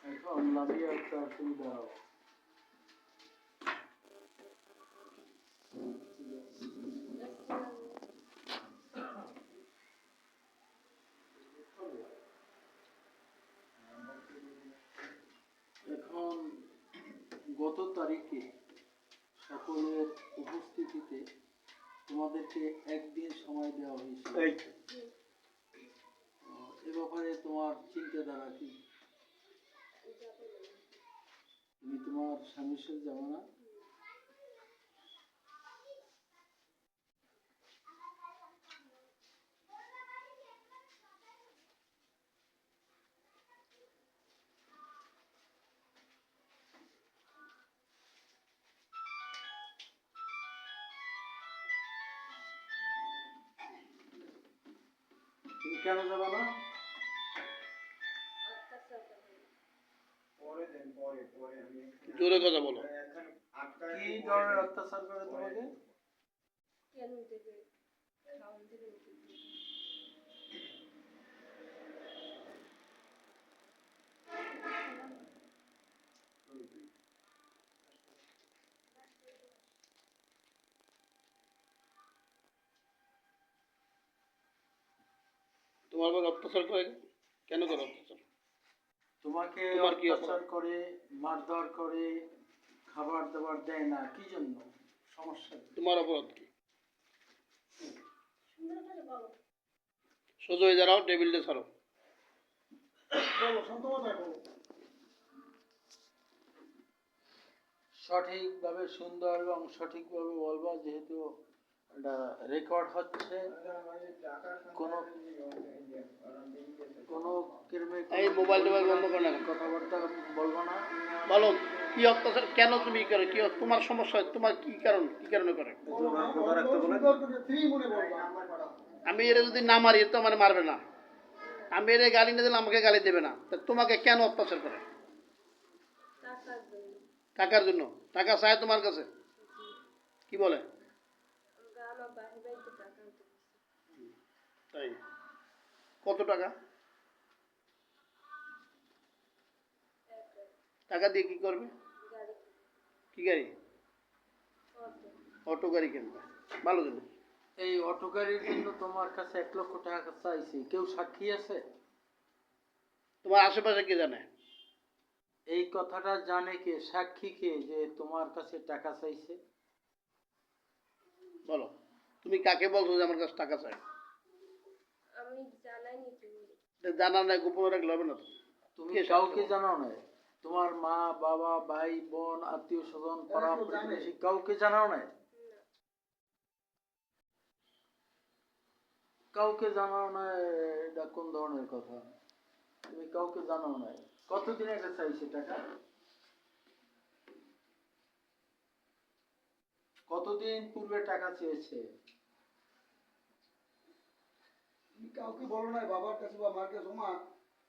এখন লাভিয়ে একটা তুমি দাঁড়াও। এখন গত তারিখে সকলের উপস্থিতিতে তোমাদেরকে একদিন সময় দেওয়া হয়েছে। এ ব্যাপারে তোমার চিন্তাধারা কি? তুমি তোমার স্বামীর সাথে যাবো না? তুমি কেন যাবে না? জোরে কথা বলো। কি ধরনের অত্যাচার করে তোমাকে? তোমার উপর অত্যাচার করে? কেন করে অত্যাচার? তোমাকে তোমার কি অত্যাচার করে, মারধর করে, খাবার দাবার দেয় না, কি জন্য? সমস্যা কি? তোমার অপরাধ কি? সোজা হয়ে দাঁড়াও, টেবিলটা ছাড়ো। সঠিকভাবে সুন্দর এবং সঠিকভাবে বলবা, যেহেতু এটা রেকর্ড হচ্ছে। কোনো এই মোবাইল টোবাইল বন্ধ করে না। কথাবার্তা বলবো না। বলো কি অত্যাচার, কেন তুমি করে, কি তোমার সমস্যা, তোমার কি কারণ, কি কারণে করে? আমি এর যদি না মারি তো আমার মারবে না। আমি এর গালি না দিলে আমাকে গালি দেবে না। তা তোমাকে কেন অত্যাচার করে? টাকার জন্য? টাকা চায় তোমার কাছে? কি বলে? তাই? কত টাকা? টাকা দিয়ে কি করবে? কি গাড়ি? অটো গাড়ি কিনবে। ভালো জিনিস। এই অটো গাড়ির জন্য তোমার কাছে 1 লক্ষ টাকা চাইছি, কেউ সাক্ষী আছে? তোমার আশেপাশে কে জানে? এই কথাটা জানে কে, সাক্ষী কে যে তোমার কাছে টাকা চাইছে? বলো, তুমি কাকে বলছো যে আমার কাছে টাকা চাই? আমি জানাইনি। জানা নাই, গোপন রাখলে হবে না তো। তুমি কাউকে জানাও নাই? তোমার মা, বাবা, ভাই, বোন, আত্মীয় স্বজন, পাড়া প্রতিবেশী কাউকে জানাও নাই? কাউকে জানাও নাই? এটা কোন ধরনের কথা? তুমি কাউকে জানাও নাই? কতদিন আগে চাইছে টাকা? কতদিন পূর্বে টাকা চেয়েছে? কাউকে বলো নাই? বাবার কাছে বা মার কাছে, মা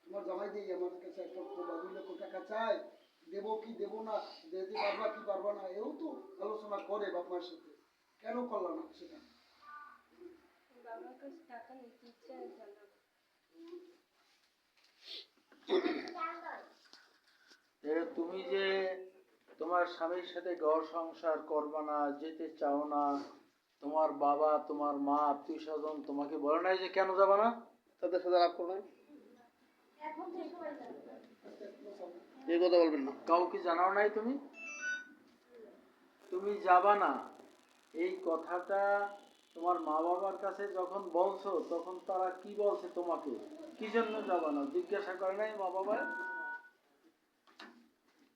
তোমার জামাই দিয়ে আমার কাছে 1 লক্ষ বা 2 লক্ষ টাকা চাই, দেবো কি দেবো না, দিতে পারবা কি পারবা না, এও তো আলোচনা করে বাপ মার সাথে। কেন করলাম না সেটা? বাবার কাছে টাকা নিতে ইচ্ছে জানাবো। তুমি যে তোমার স্বামীর সাথে ঘর সংসার করবা না, যেতে চাও না, তোমার বাবা, তোমার মা, আত্মীয় স্বজন তোমাকে বলে নাই যে কেন যাবা না? তাদের সাথে রাগ করো নাই? এই কথা বলবেন না। কাউকে জানাও নাই তুমি? তুমি যাবা না এই কথাটা তোমার মা বাবার কাছে যখন বলছো, তখন তারা কি বলছে তোমাকে? কি জন্য যাবা না জিজ্ঞাসা করে নাই মা বাবা?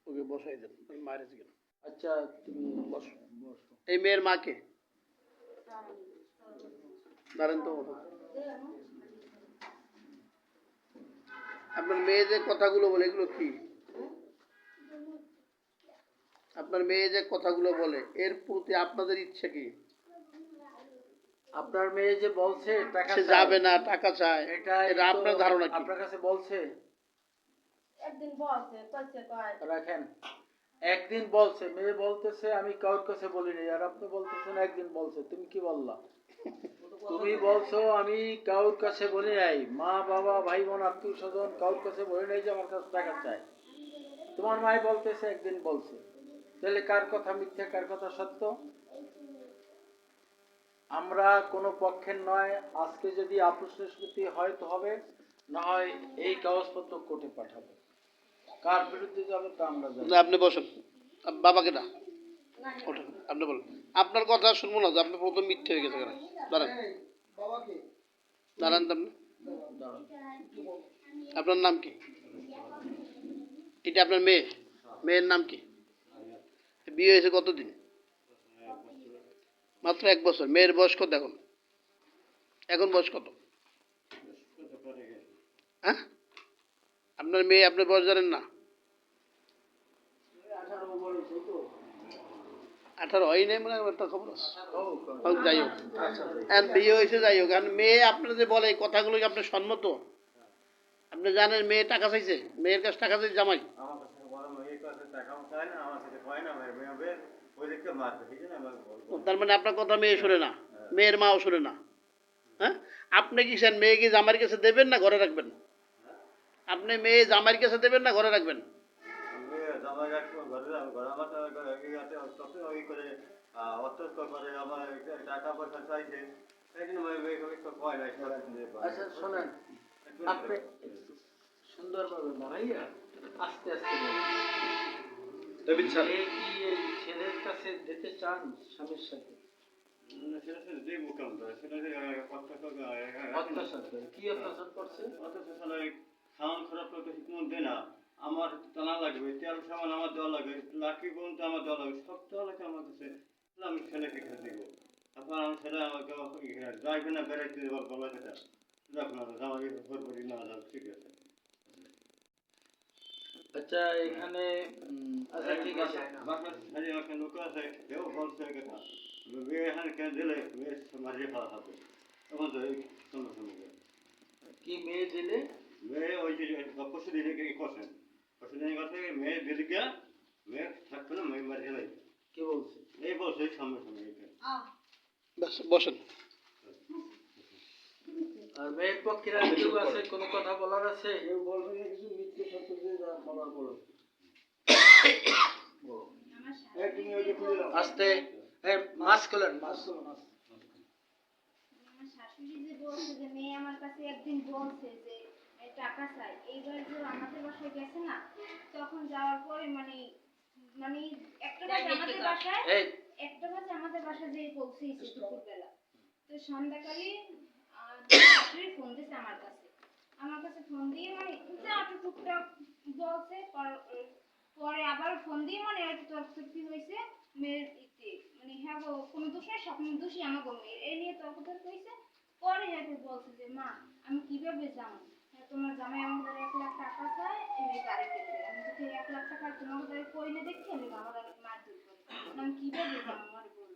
ওকে বসাই দেন, মায়ের কেন? আচ্ছা তুমি বসো। এই মেয়ের মাকে দাঁড়ান তো। আপনার মেয়ে যে কথাগুলো বলে এগুলো কি? আপনার মেয়ে যে কথাগুলো বলে এর প্রতি আপনাদের ইচ্ছে কি? আপনার মেয়ে যে বলছে টাকা সে যাবে না, টাকা চায়, এটা আপনার ধারণা কি? আপনার কাছে বলছে? একদিন বলছে রাখেন। একদিন বলছে, মেয়ে বলতেছে আমি কারোর কাছে বলিনি, আর আপনি বলতেছেন একদিন বলছে। তুমি কি বললা? তুমি বলছো আমি কারোর কাছে বলি নাই, মা বাবা ভাই বোন আত্মীয় স্বজন কারোর কাছে বলি নাই যে আমার কাছে টাকা চাই। তোমার মাই বলতেছে একদিন বলছে, তাহলে কার কথা মিথ্যা কার কথা সত্য? আমরা কোনো পক্ষের নয়। আজকে যদি আপোষ নিষ্পত্তি হয় তো হবে, না হয় এই কাগজপত্র কোর্টে পাঠাবো। কার বিরুদ্ধে যাবে তা আমরা জানি। না, আপনি বসেন, বাবাকে না ওঠেন, আপনি বলেন। আপনার কথা শুনবো না যে আপনি প্রথম মিথ্যে হয়ে গেছে কেন। দাঁড়ান, এই, বাবাকে দাঁড়ান তো আপনি। দাঁড়াও। আপনার নাম কি? এটা আপনার মেয়ে? মেয়ের নাম কি? বিয়ে হয়েছে কতদিন? মাত্র 1 বছর। মেয়ের বয়স কত এখন? এখন বয়স কত? হ্যাঁ, আপনার মেয়ে আপনার বয়স জানেন না? 18 হয় নাই মানে একটা খবর আছে। হোক, যাই হোক, এখন বিয়ে হয়েছে, যাই হোক। এখন মেয়ে আপনার যে বলে এই কথাগুলো কি আপনার সম্মত? আপনি জানেন মেয়ে টাকা চাইছে, মেয়ের কাছে টাকা চাইছে জামাই? তার মানে আপনার কথা মেয়ে শোনে না, মেয়ের মাও শোনে না। হ্যাঁ, আপনি কি চান মেয়ে কি জামাইয়ের কাছে দেবেন না ঘরে রাখবেন? আপনি মেয়ে জামাইয়ের কাছে দেবেন না ঘরে রাখবেন? আচ্ছা শোনেন, আপনি সুন্দরভাবে ভাইয়া আস্তে আস্তে বলুন। মেয়ে কি এই ছেলের কাছে যেতে চান স্বামীর সাথে? অত্যাচার করে? কি অত্যাচার করছে? খাওয়ান খারাপ করতে হিকমত দেয় না। আমার টানা লাগবে, তেল সামান আমার দেওয়া লাগবে, লাঠি পর্যন্ত আমার দেওয়া লাগবে, সব দেওয়া লাগে আমার কাছে। আমি ছেলেকে খেতে দেবো। তারপর আমার ছেলে আমাকে যাইবে না বেড়াইতে দেবার বলা যেটা যখন আমাকে ঘরবাড়ি না যাও, ঠিক আছে। আচ্ছা এখানে আচ্ছা ঠিক আছে। বাসার সারি একটা লোক আছে, কেউ বলছে কথা মেয়ে এখানে কেন দিলে মেয়ে মারিয়ে ফেলা হবে, তখন তো এই সঙ্গে সঙ্গে কি মেয়ে দিলে? মেয়ে ওই যে পরশু দিনে করছেন, পরশু দিনে করছে মেয়ে দিদি গিয়া মেয়ে থাকবে না, মেয়ে মারিয়ে লাগবে। কে বলছে? এই বলছে সামনে সঙ্গে বসেন। আর মেয়ের পক্ষের আর কেউ আছে কোনো কথা বলার আছে? কেউ বলবে না কিছু, মিথ্যে সত্য দিয়ে যা বলার বলো। এই, তুমি ওই যে খুলে দাও। আস্তে, এই মাস্ক খোলেন, মাস্ক। আমার শাশুড়ি যে বলছে যে মেয়ে আমার কাছে একদিন বলছে যে টাকা চাই, এইবার যে আমাদের বাসায় গেছে না, তখন যাওয়ার পরে মানে মানে একটা বাজে আমাদের বাসায় এই আমাদের বাসায় যে পৌঁছেছে দুপুরবেলা। তো সন্ধ্যাকালে শাশুড়ি ফোন দিয়েছে আমার কাছে ফোন দিয়ে মানে যা একটু টুকটাক বলছে, পরে আবার ফোন দিয়ে মানে একটু তর্কতর্কি হয়েছে মেয়ের ইতে, মানে হ্যাঁ গো কোনো দোষ নেই, স্বপ্ন দোষী আমাকে মেয়ের, এই নিয়ে তর্কতর্কি হয়েছে। পরে এরপর বলছে যে মা আমি কিভাবে যাবো, তোমার জামাই আমাদের 1 লাখ টাকা চায় এই গাড়ি কিনতে, আমি যদি 1 লাখ টাকা তোমার দ্বারা কইলে দেখি আমি আমার মারধর করে, আমি কিভাবে যাবো আমার বল,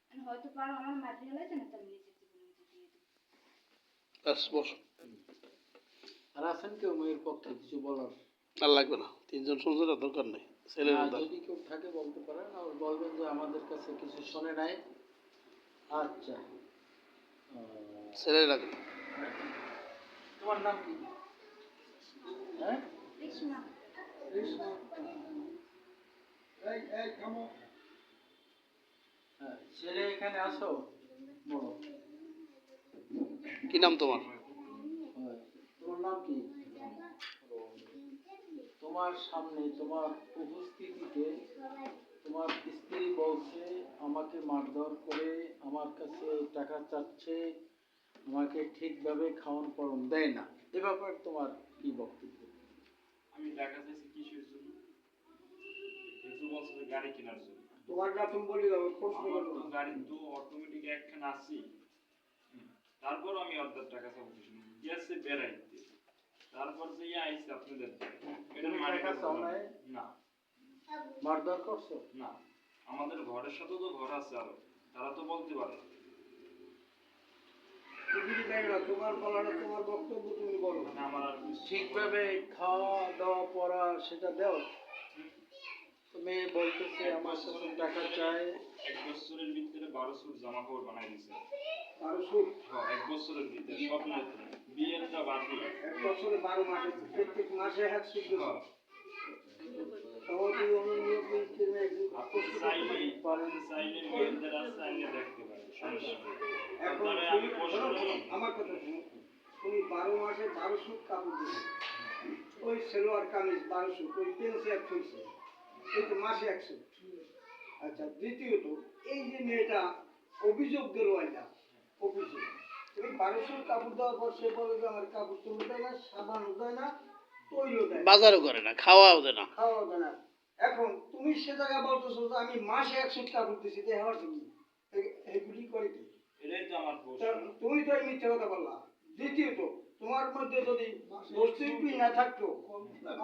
আমি হয়তো পারো আমার মারধর হলে না তার নিজের জীবনে দিয়ে দেবো। ব্যাস বসুন। আর আছেন কেউ মেয়ের পক্ষে কিছু বলার? আর লাগবে না, 3 জন শুনছে না, দরকার নেই। ছেলের না, উদ্ধার। যদি কেউ থাকে বলতে পারেন, আর বলবেন যে আমাদের কাছে কিছু শোনে নাই। আচ্ছা ছেলে লাগবে। তোমার নাম কি? হ্যাঁ, রেশমা। কৃষ্ণ। এই, এই, থামো। হ্যাঁ, ছেলে এখানে আসো। বলো, কি নাম তোমার? হ্যাঁ, তোমার নাম কি? তোমার সামনে তোমার উপস্থিতিতে তোমার স্ত্রী বলছে আমাকে মারধর করে আমার কাছে টাকা চাচ্ছে, আমাকে ঠিকভাবে খাওয়ান পরন দেয় না। এ ব্যাপারে তোমার কি বক্তব্য? আমি টাকা চাইছি কিসের জন্য? কিন্তু বলছে যে গাড়ি কেনার জন্য। তোমার না তুমি বলি আমি প্রশ্ন আমার করবো তো না। গাড়ি তো অটোমেটিক একখানা আছি। তারপর আমি অর্ধেক টাকা চাবো কিছু গেছে বেড়াইতে, তারপর যে আইসি আপনাদের এটা তুমি মানে টাকা চাও নাই? না মারধর করছো? না, আমাদের ঘরের সাথে তো ঘর আছে আরো, তারা তো বলতে পারে। তুমি কি দেখো না, তোমার বলাটা তোমার বক্তব্য, তুমি বলো। মানে আমার আর কিছু ঠিকভাবে খাওয়া দাওয়া পড়া সেটা দাও। তুমি বলতেছে আমার কাছে টাকা চাই। 1 বছরের ভিতরে 12 সুট জামা কাপড় বানাই দিছে। আর সুখ হ্যাঁ, 1 বছরের ভিতরে সব নতুন, বিয়েরটা বাদ দিয়ে। 1 বছরে 12 মাসে, প্রত্যেক মাসে 1 সুখ দেবো। হ্যাঁ, সভাপতি অনুমোদন একদিন আপনি চাইলে মেয়েদের আছে আইনে দেখতে পারেন, সমস্যা নেই। এখন আপনারে আমি প্রশ্ন করলাম, আমার কথা শুনো, তুমি 12 মাসে 1200 কাপড় দিবে, ওই সেলোয়ার কামিজ 1200, ওই পেন্স 100, এই তো মাসে 100। আচ্ছা, দ্বিতীয়ত এই যে মেয়েটা অভিযোগ দিল আইলা অফিসে, তুমি 1200 কাপড় দেওয়ার পর সে বলে যে আমার কাপড় তুলে দেয় না, সাবানও দেয় না, তৈলও দেয় না, বাজারও করে না, খাওয়াও দেয় না। খাওয়াও দেয় না। এখন তুমি সে জায়গায় বলতেছো যে আমি মাসে 100 কাপড় দিছি, যে হওয়ার কি এগুলি করে কি? এটাই তো আমার প্রশ্ন। তা তুমি তো এই মিথ্যা কথা বললা। দ্বিতীয়ত তোমার মধ্যে যদি দোষী না থাকতো,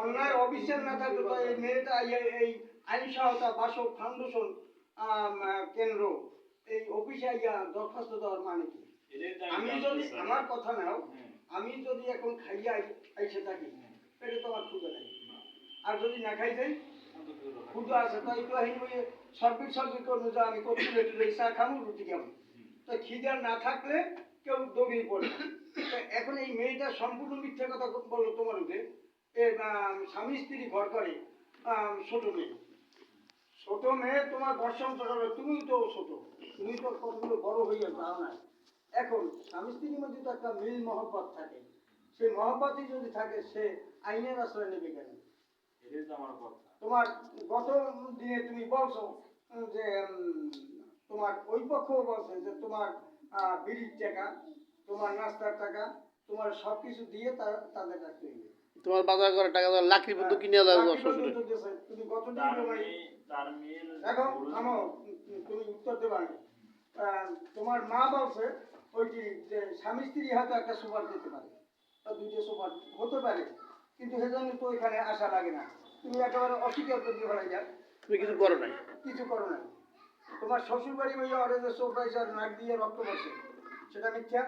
অন্যায় অবিচার না থাকতো, তো এই মেয়েটা এই আইন সহায়তা বাসক ফাউন্ডেশন কেন্দ্র এই অফিসে আইয়া দরখাস্ত দেওয়ার মানে কি? এটাই তো আমি জানতে যদি চাই। আমার কথা নাও, হুম। আমি যদি এখন খাইয়া আইসে থাকি, পেটে তো আমার ক্ষুদা নেই, আর যদি না খাই যাই ক্ষুদা আছে, তাই তো এই সর্বিক করবো যে আমি কচু লেটে চা খাবো, রুটি খাবো। তো খিদা না থাকলে কেউ দৌড়িয়ে পড়ে না। তো এখন এই মেয়েটা সম্পূর্ণ মিথ্যা কথা বললো তোমার উঠে, স্বামী স্ত্রী ঘর করে, ছোট মেয়ে তোমার বর্ষণ ছোট হবে, তুমি তো ছোট, তুমি তো কতগুলো বড় হইয়া তাও না। এখন স্বামী স্ত্রীর মধ্যে তো একটা মিল মহব্বত থাকে, সেই মহব্বতই যদি থাকে, সে আইনের আশ্রয় নেবে কেন? এটাই তো আমার কথা। তোমার গত দিনে তুমি বলছো যে তোমার ওই পক্ষ বলছে যে তোমার বিড়ির টাকা, তোমার নাস্তার টাকা, তোমার সবকিছু দিয়ে তাদের রাখতে হবে। তোমার বাজার করে টাকা দেওয়া লাকড়ি পর্যন্ত কিনে দেওয়া বাকি শ্বশুরে। পর্যন্ত দিয়েছে, তুমি গত দিন তার মেয়ের দেখো থামো, তুমি উত্তর দেবা না। তোমার মা বলছে ওইটি যে স্বামী স্ত্রী হয়তো একটা সুপার দিতে পারে, বা দুইটা সুপার হতে পারে, কিন্তু সেজন্য তো এখানে আশা লাগে না। তুমি একেবারে অস্বীকার করে দিয়ে ফেলাই যাক, তুমি কিছু করো নাই। কিছু করো না। তোমার শ্বশুর বাড়ি হইয়া ওরে যে সোফাইছে আর নাক দিয়ে রক্ত বসে, সেটা মিথ্যা?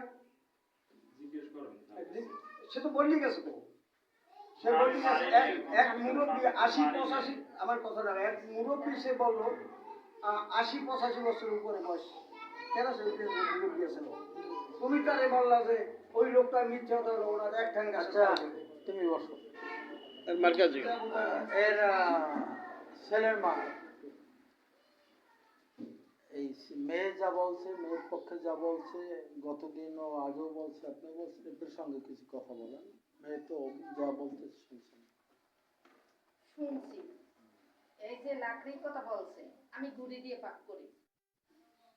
জিজ্ঞেস করেন। সে তো বললি গেছে তো, সে বললি গেছে এক মুরব্বী 80-85, আমার কথা না, এক মুরব্বী সে বললো 80-85 বছরের উপরে বয়স, কেন সে মুরব্বী আছে? তুমি তারে বললা যে ওই লোকটা মিথ্যা কথা হলো, ওনার এক ঠ্যাং গাছে। আচ্ছা, তুমি বসো। মার কাছে এর ছেলের মা, এই মেয়ে যা বলছে, মেয়ের পক্ষে যা বলছে, গতদিনও আগেও বলছে, আপনি বলছেন, এর সঙ্গে কিছু কথা বলেন। মেয়ে তো যা বলতে শুনছেন। শুনছি এই যে লাকড়ির কথা বলছে, আমি গুড়ি দিয়ে পাক করি,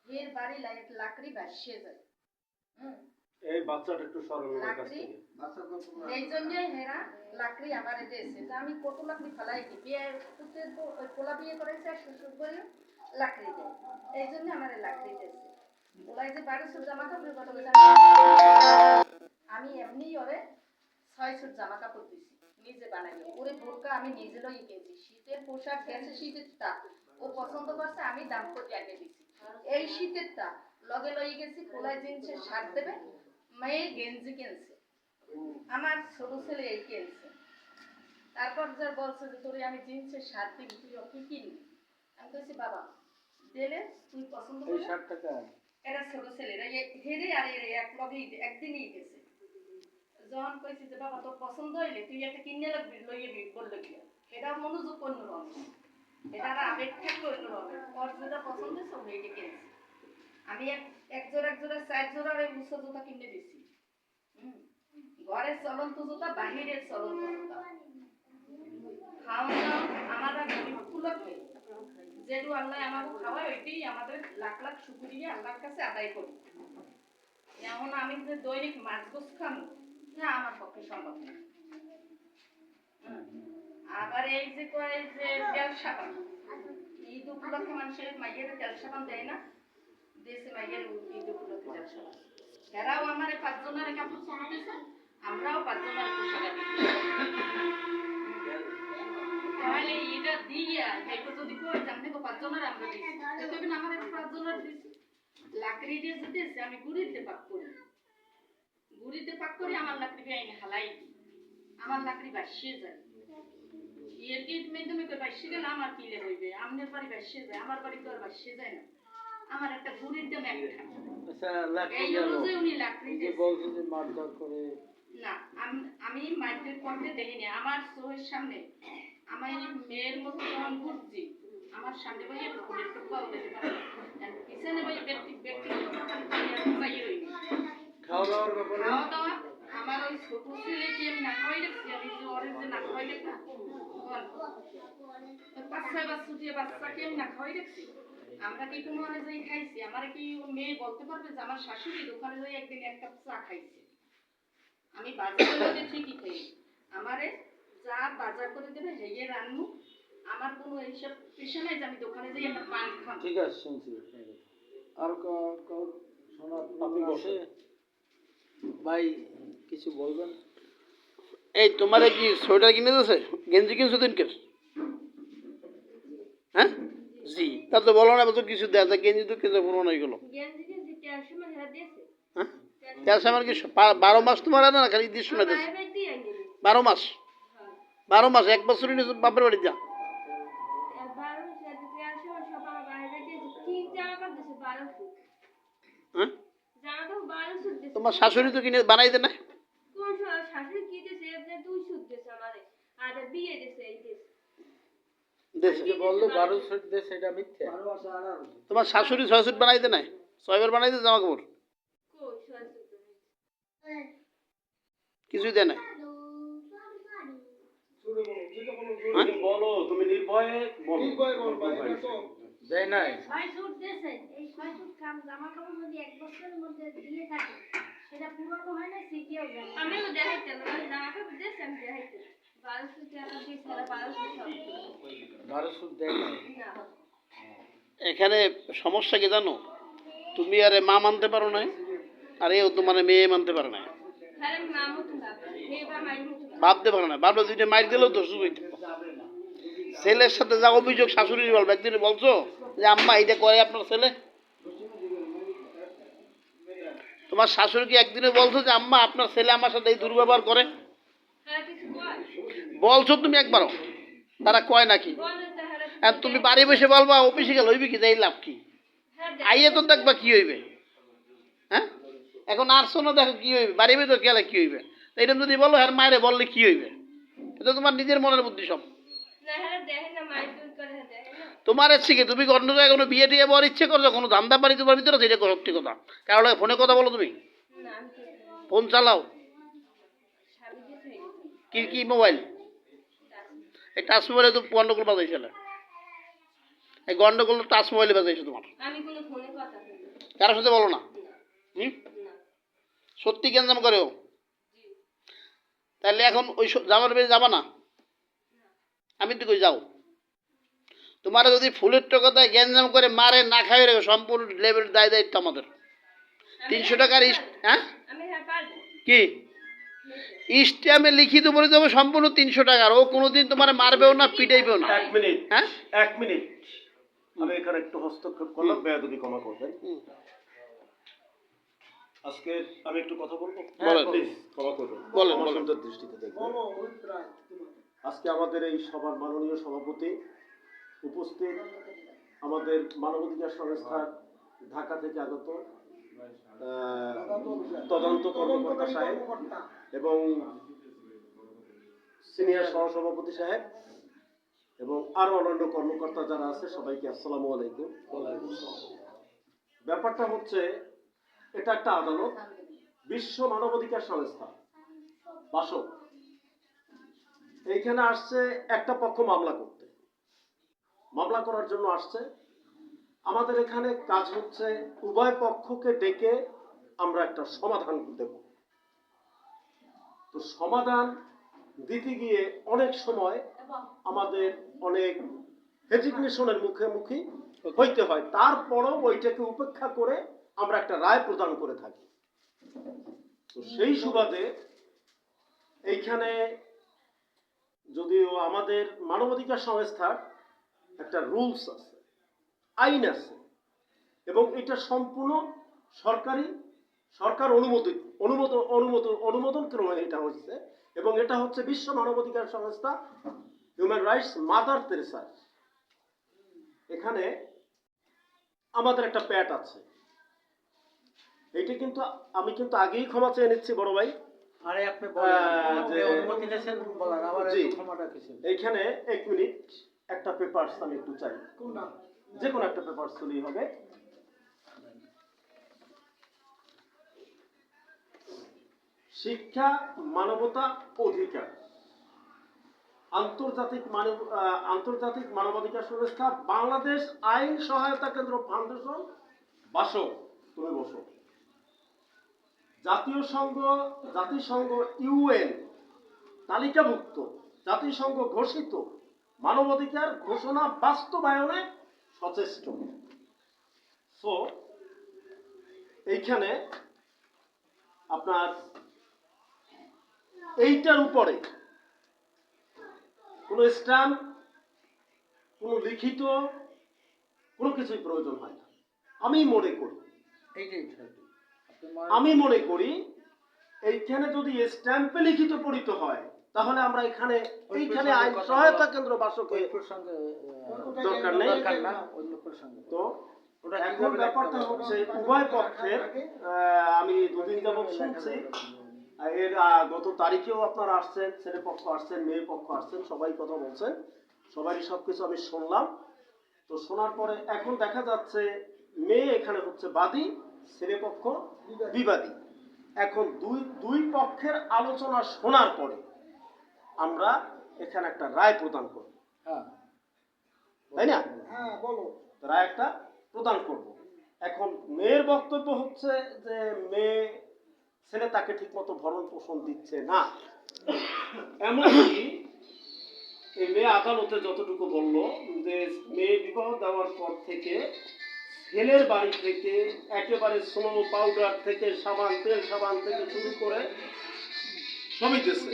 এর বাড়ি লাকড়ি ভাসিয়ে যায়। এই বাচ্চাটা একটু সরল লাকড়ি এই জন্য হেরা লাকড়ি আমার দিয়েছে, যে আমি কত লাকড়ি ফেলাই দিই, বিয়ে করতে তো ওই পোলা বিয়ে করেছে আর শ্বশুর করে লাকড়ি দেয়, এই জন্য আমার লাকড়ি দিয়েছে। ওলাই যে 12 সুট জামা কাপড় কথা বলছে, আমি এমনি ওরে 6 সুট জামা কাপড় দিছি, নিজে বানাইনি, ওরে বোরকা আমি নিজে লই কিনছি, শীতের পোশাক গেছে, শীতেরটা ও পছন্দ করছে, আমি দাম করে আগে দিছি। এই শীতেরটা লগে লই গেছি, পোলায় জিন্সের শার্ট দেবে, মেয়ের গেঞ্জি কিনছে, আমার ছোট ছেলে এই কিনছে। তারপর যা বলছে যে তোরে আমি জিন্সের শার্ট দিবি, তুই কি কিনবি? আমি কইছি বাবা দিলে তুই পছন্দ এই করলে। 60 টাকা এরা ছোট ছেলেরা হেরে আর এর এক লগে একদিনই গেছে। যখন কইছি যে বাবা তোর পছন্দ হইলে তুই একটা কিনে লাগবি, লইয়ে বললো কি এটা মনোযোগ অন্য রকম, এটা আর আবেগ থেকে অন্য রকম, ওর যেটা পছন্দ সব এইটা কিনেছি। আমি এক জোড়া 4 জোড়া উঁচু জুতা কিনে দিছি। ঘরের চলন্ত জুতা, বাহিরের চলন্ত জুতা, খাওয়া দাওয়া আমার উপলক্ষে যেটু আল্লাহ আমাকে খাওয়ায়, ওইটাই আমাদের লাখ লাখ শুকরিয়া আল্লাহর কাছে আদায় করি। এখন আমি যে দৈনিক মাছ গোছ খাবো না, আমার পক্ষে সম্ভব না। আবার এই যে কয় যে তেল সাবান, ঈদ উপলক্ষে মানুষের মাইয়ের তেল সাবান দেয় না, দেশে মাইয়ের ঈদ উপলক্ষে তেল সাবান, এরাও আমার 5 জনের কাপড় চোপড় দিছে, আমরাও 5 জনের পোশাক দিচ্ছি। তাহলে এটা দিয়া এটা যদি কই জানতে তো 5 জনের আমরা দিছি, তবে না আমার 5 জনের দিছি। লাকড়ি দিয়ে দিতেছে, আমি গুড়িতে পাক করি, গুড়িতে পাক করি, আমার লাকড়ি আইনে হালাই দিই, আমার লাকড়ি বাসিয়ে যায়। এর কি মাধ্যমে কই বাসিয়ে গেলে আমার কি লে হইবে? আমনের বাড়ি বাসিয়ে যায়, আমার বাড়ি তো আর বাসিয়ে যায় না। আমার একটা গুড়ির দাম 1 টাকা। আচ্ছা, লাকড়ি এই গেল, অনুযায়ী উনি লাকড়ি যে দিয়েছে। বলছে যে মারধর করে। না, আমি মাইকের পক্ষে দেখিনি, আমার চোখের সামনে আমার এই মেয়ের মতো যখন ঘুরছি আমার সামনে ভাই ফুলের টুকরাও দিতে পারে আর পিছনে ভাই ব্যক্তিগত খাওয়া দাওয়ার ব্যাপারে খাওয়া দাওয়া আমার ওই ছোট ছেলেকে আমি না খাওয়াই রাখছি আমি যে ওর যে না খাওয়াই রাখা 5-6 বছর যে বাচ্চাকে আমি না খাওয়াই রাখছি আমরা কি কোনো মানে যাই খাইছি আমার কি ও মেয়ে বলতে পারবে যে আমার শাশুড়ি দোকানে যাই একদিন এক কাপ চা খাইছে আমি বাজার করে ঠিকই খাই আমারে যা বাজার করে দেবে হেয়ে রান্নু আমার কোনো এইসব পেশা নাই যে আমি দোকানে যাই একটা পান খাবো ঠিক আছে শুনছি আর শোনা আপনি বসে ভাই কিছু বলবেন? এই তোমার কি সোয়েটার কিনে দিয়েছে, গেঞ্জি কিনছো দিনকে? হ্যাঁ জি, তা তো বলো না তো কিছু দেয়, গেঞ্জি তো কিনতে পুরো না এগুলো। হ্যাঁ 400 মানে কি 12 মাস তোমার না খালি ঈদের সময় দিয়েছে? 12 মাস, 12 মাস 1 বছরই নিয়ে বাপের বাড়ি যা। হ্যাঁ তোমার শাশুড়ি তো কিনে বানাই দে না? দেশে যে বললো 12 সুট দে সেটা মিথ্যে। তোমার শাশুড়ি 6 সুট বানাই দে না? 6 বার বানাই দে জামা কাপড়? কিছুই দেয় না? তুমি বলো, তুমি নির্ভয়ে বলো। দেয় নাই? 6 সুট দিয়েছে এই 6 সুট জামা কাপড় যদি 1 বছরের মধ্যে দিয়ে থাকে সেটা পুরনো হয় না সিকিও যায় আমি তো দেখাইতে জামা কাপড় দিয়েছে আমি দেখাইতে 12 সুট টাকা দিয়ে সারা 12 সুট 12 সুট দেয় নাই? না এখানে সমস্যা কি জানো, তুমি আরে মা মানতে পারো না, আর এও তোমার মেয়ে মানতে পারে না, আরে মামু তো এবার মাইমু ভাবতে পারে না। ভাবলে দুইটা মাইর দিলেও তো শুধু ছেলের সাথে যা অভিযোগ শাশুড়ির বলবে, একদিন বলছো যে আম্মা এটা করে আপনার ছেলে? তোমার শাশুড়ি কি একদিনে বলছো যে আম্মা আপনার ছেলে আমার সাথে এই দুর্ব্যবহার করে? হ্যাঁ কিছু কয় বলছো তুমি একবারও? তারা কয় নাকি? বলে তাহলে আর তুমি বাড়ি বসে বলবা অফিসে গেল হইবে কি, যাই লাভ কি? হ্যাঁ আইয়ে তো দেখবা কি হইবে। হ্যাঁ এখন আসছো না, দেখো কি হইবে, বাড়ি তো গেলে কি হইবে। এইরকম যদি বলো আর মায়েরে বললে কি হইবে? এটা তোমার নিজের মনের বুদ্ধি সব। না হ্যাঁ দেখেন না মাইক করে দেখেন না তোমার ইচ্ছে কি, তুমি অন্য জায়গায় কোনো বিয়ে টিয়ে বলার ইচ্ছে করছো, কোনো ধান্দা বাড়ি তোমার ভিতরে সেটা সত্যি কথা। কারণ ফোনে কথা বলো তুমি, না আমি তো ফোন চালাও স্বামী কিছু কি কি মোবাইল? এই টাচ মোবাইলে তো গন্ডগোল বাজাইছিল, এই গন্ডগোল টাচ মোবাইলে বাজাইছো তোমার। আমি কোনো ফোনে কথা বলি কারোর সাথে বলো না? হুম, না সত্যি গ্যাঞ্জাম করেও? তাহলে এখন ওই জামার বেড়ে যাবা না? আমি তো কই যাও। তোমার যদি ফুলের টাকায় গ্যাঞ্জাম করে মারে না খাই রেখে সম্পূর্ণ লেভেল দায়িত্ব আমাদের। 300 টাকার হ্যাঁ আমি হ্যাঁ পারবো কি স্ট্যাম্পে লিখিত বলে দেবো সম্পূর্ণ 300 টাকার। ও কোনোদিন তোমার মারবেও না, পিটাইবেও না। 1 মিনিট, হ্যাঁ 1 মিনিট, আমি এখানে একটু হস্তক্ষেপ করলাম, বেয়াদবি ক্ষমা করবেন। আজকে আমি একটু কথা বলবো, বলেন। প্লিজ ক্ষমা করবেন, বলেন, আমার বলেন। সুন্দর দৃষ্টিতে দেখবেন। বলো অভিপ্রায় তোমার। আজকে আমাদের এই সভার মাননীয় সভাপতি উপস্থিত, আমাদের মানবাধিকার সংস্থার ঢাকা থেকে আগত তদন্ত কর্মকর্তা সাহেব এবং সিনিয়র সহসভাপতি সাহেব এবং আরো অন্যান্য কর্মকর্তা যারা আছে, সবাইকে আসসালামু আলাইকুম। ব্যাপারটা হচ্ছে, এটা একটা আদালত, বিশ্ব মানবাধিকার সংস্থা বাসক। এইখানে আসছে একটা পক্ষ মামলা করতে, মামলা করার জন্য আসছে। আমাদের এখানে কাজ হচ্ছে উভয় পক্ষকে ডেকে আমরা একটা সমাধান দেব। তো সমাধান দিতে গিয়ে অনেক সময় আমাদের অনেক হেজিটেশনের মুখোমুখি হইতে হয়, তারপরও ওইটাকে উপেক্ষা করে আমরা একটা রায় প্রদান করে থাকি। তো সেই সুবাদে এইখানে যদিও আমাদের মানবাধিকার সংস্থার একটা রুলস আছে, আইন আছে, এবং এটা সম্পূর্ণ সরকার অনুমোদন ক্রমে এটা হচ্ছে, এবং এটা হচ্ছে বিশ্ব মানবাধিকার সংস্থা হিউম্যান রাইটস মাদার তেরেসা। এখানে আমাদের একটা প্যাট আছে, এইটা কিন্তু আমি আগেই ক্ষমা চেয়ে নিচ্ছি বড় ভাই, আরে আপনি বলেন, আপনি যে- অনুমতি নিয়েছেন বলেন, আমার জি। এত ক্ষমাটা কিছু এইখানে 1 মিনিট একটা পেপারস আমি একটু চাই, কোনটা? যে কোনো একটা পেপারস হলেই হবে। শিক্ষা মানবতা অধিকার, আন্তর্জাতিক মানবাধিকার সংস্থা, বাংলাদেশ আইন সহায়তা কেন্দ্র ফাউন্ডেশন, বাসক, তুমি বসো। জাতিসংঘ ইউএন তালিকাভুক্ত, জাতিসংঘ ঘোষিত মানবাধিকার ঘোষণা বাস্তবায়নে সচেষ্ট। সো এইখানে আপনার এইটার উপরে কোনো স্ট্যাম্প, কোনো লিখিত কোনো কিছুই প্রয়োজন হয় না। আমি মনে করি এইখানে যদি স্ট্যাম্পে লিখিত পড়িত হয়, তাহলে আমরা এখানে আইন সহায়তা কেন্দ্র বাসকে প্রসঙ্গে দরকার নেই। না, অন্য প্রসঙ্গে তো ওটা এখন কিভাবে ব্যাপারটা লিখতে হচ্ছে উভয় পক্ষের, আমি দুদিন যাবৎ শুনছি, এর গত তারিখেও আপনারা আসছেন, ছেলে পক্ষ আসছেন, মেয়ে পক্ষ আসছেন, সবাই কথা বলছেন, সবারই সবকিছু আমি শুনলাম। তো শোনার পরে এখন দেখা যাচ্ছে মেয়ে এখানে হচ্ছে বাদী, ছেলে পক্ষ বিবাদী। এখন দুই পক্ষের আলোচনা শোনার পরে আমরা এখানে একটা রায় প্রদান করব, হ্যাঁ তাই না? হ্যাঁ বলো। রায় একটা প্রদান করব। এখন মেয়ের বক্তব্য হচ্ছে যে ছেলে তাকে ঠিকমতো ভরণ পোষণ দিচ্ছে না। এমনকি এই মেয়ে আদালতে যতটুকু বলল যে মেয়ে বিবাহ দেওয়ার পর থেকে ছেলের বাড়ি থেকে একেবারে স্নো পাউডার থেকে তেল সাবান থেকে শুরু করে সবই দিচ্ছে।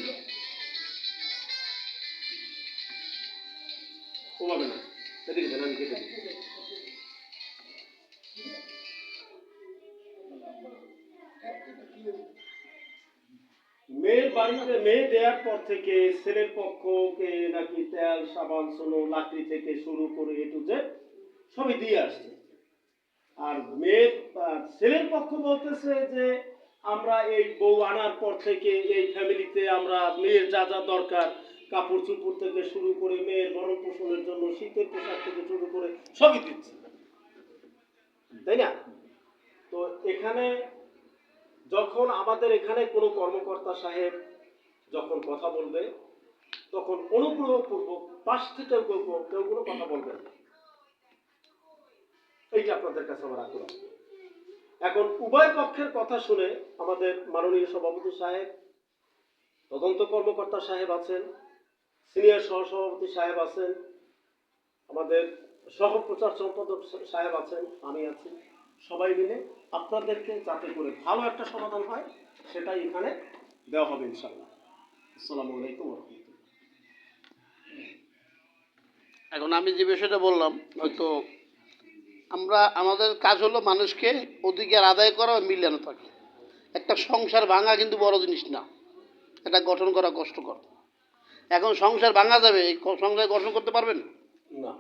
ওভাবে না, এদিকে দেন, আমি কেটে দিই। মেয়ের বাড়িতে মেয়ে দেওয়ার পর থেকে ছেলের পক্ষকে নাকি তেল সাবান সোনো লাকড়ি থেকে শুরু করে এটু যে সবই দিয়ে আসছে। আর ছেলের পক্ষ বলতেছে যে আমরা এই বউ আনার পর থেকে এই ফ্যামিলিতে আমরা মেয়ের যা যা দরকার, কাপড় চোপড় থেকে শুরু করে মেয়ের ভরণ পোষণের জন্য শীতের পোশাক থেকে শুরু করে সবই দিচ্ছি, তাই না? তো এখানে যখন আমাদের এখানে কোনো কর্মকর্তা সাহেব যখন কথা বলবে, তখন অনুগ্রহপূর্বক পাশ থেকে কেউ কোনো কথা বলবেন না। এইটা আপনাদের কাছে আমার আগ্রহ। এখন উভয় পক্ষের কথা শুনে আমাদের মাননীয় সভাপতি সাহেব, তদন্ত কর্মকর্তা সাহেব আছেন, সিনিয়র সহসভাপতি সাহেব আছেন, আমাদের সহপ্রচার সম্পাদক সাহেব আছেন, আমি আছি, সবাই মিলে আপনাদেরকে যাতে করে ভালো একটা সমাধান হয় সেটাই এখানে দেওয়া হবে ইনশাআল্লাহ। আসসালামু আলাইকুম ওয়া রাহমাতুল্লাহ। এখন আমি যে বিষয়টা বললাম, হয়তো আমাদের কাজ হলো মানুষকে অধিকার আদায় করা ও মিলানো থাকে। একটা সংসার ভাঙা কিন্তু বড় জিনিস না, এটা গঠন করা কষ্টকর। এখন সংসার ভাঙা যাবে, এই সংসার গঠন করতে পারবেন না,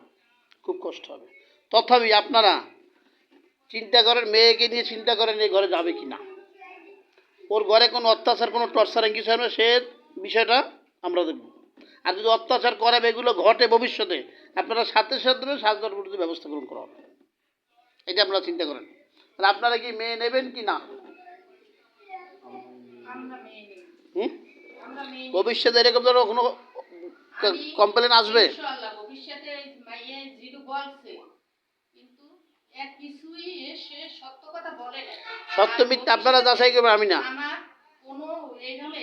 খুব কষ্ট হবে। তথাপি আপনারা চিন্তা করেন, মেয়েকে নিয়ে চিন্তা করেন এই ঘরে যাবে কি না, ওর ঘরে কোনো অত্যাচার কোনো টর্চারিং কিছু হবে না, সে বিষয়টা আমরা দেখব। আর যদি অত্যাচার করাবে এগুলো ঘটে ভবিষ্যতে, আপনারা সাথে সাথে সাজদার বিরুদ্ধে ব্যবস্থা গ্রহণ করা হবে, এটা আপনারা চিন্তা করেন। তাহলে আপনারা কি মেয়ে নেবেন কি না? আমরা মেয়ে নেই, হুম, আমরা মেয়ে নেই। ভবিষ্যতে এরকম ধরনের কোনো কমপ্লেন আসবে? ইনশাআল্লাহ ভবিষ্যতে মাইয়ে যেটু বলছে, কিন্তু এক কিছুই সে সত্য কথা বলে না। সত্য মিথ্যা আপনারা যাচাই করবেন, আমি না। আমার কোনো এইভাবে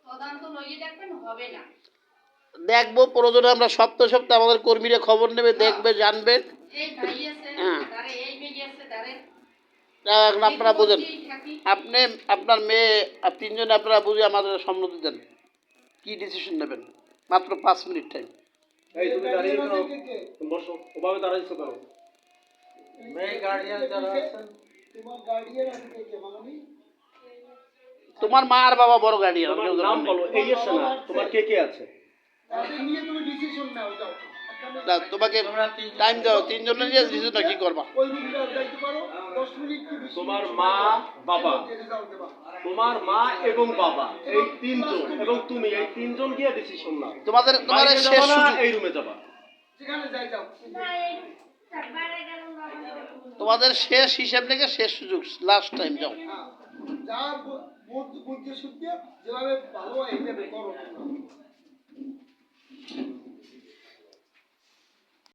তদন্ত লইয়ে দেখবেন হবে না। দেখবো প্রয়োজনে আমরা সপ্তাহে সপ্তাহে আমাদের কর্মীরা খবর নেবে, দেখবে, জানবে। এই ভাই আছে, হ্যাঁ। তারে এই মেয়ে আছে, তারে এখন আপনারা বোঝেন, থাকি। আপনি আপনার মেয়ে আর তিনজনে আপনারা বুঝে আমাদের সম্মতি দেন, কি ডিসিশন নেবেন। মাত্র 5 মিনিট টাইম। এই তুমি দাঁড়িয়ে গার্ডিয়ান আছে কে? বসো, ওভাবে দাঁড়াইছো কেন? মেয়ে গার্ডিয়ান যারা আছেন, তোমার গার্ডিয়ান আছে কে মামনি? তোমার মা আর বাবা বড় গার্ডিয়ান। তোমার নাম বলো, এই এসে না, তোমার কে কে আছে? তাদের নিয়ে তুমি ডিসিশন নাও, যাও। না তোমাকে টাইম দাও, তিনজনের দিছো না কি করবা? ওই রুমটা যাইতে পারো 10 মিনিট কি 20 তোমার মা বাবা, রেজাল্ট দেবা। তোমার মা এবং বাবা এই তিনজন এবং তুমি এই তিনজন গিয়ে ডিসিশন নাও। তোমাদের বাইরে শেষ যাবা না, সুযোগ, এই রুমে যাবা। যেখানে যাই যাও। বাইরে গেল তোমাদের শেষ হিসাব থেকে শেষ সুযোগ, লাস্ট টাইম যাও। হ্যাঁ, যা বুদ্ধি শুদ্ধি যেভাবে ভালো হয় এইভাবে করো।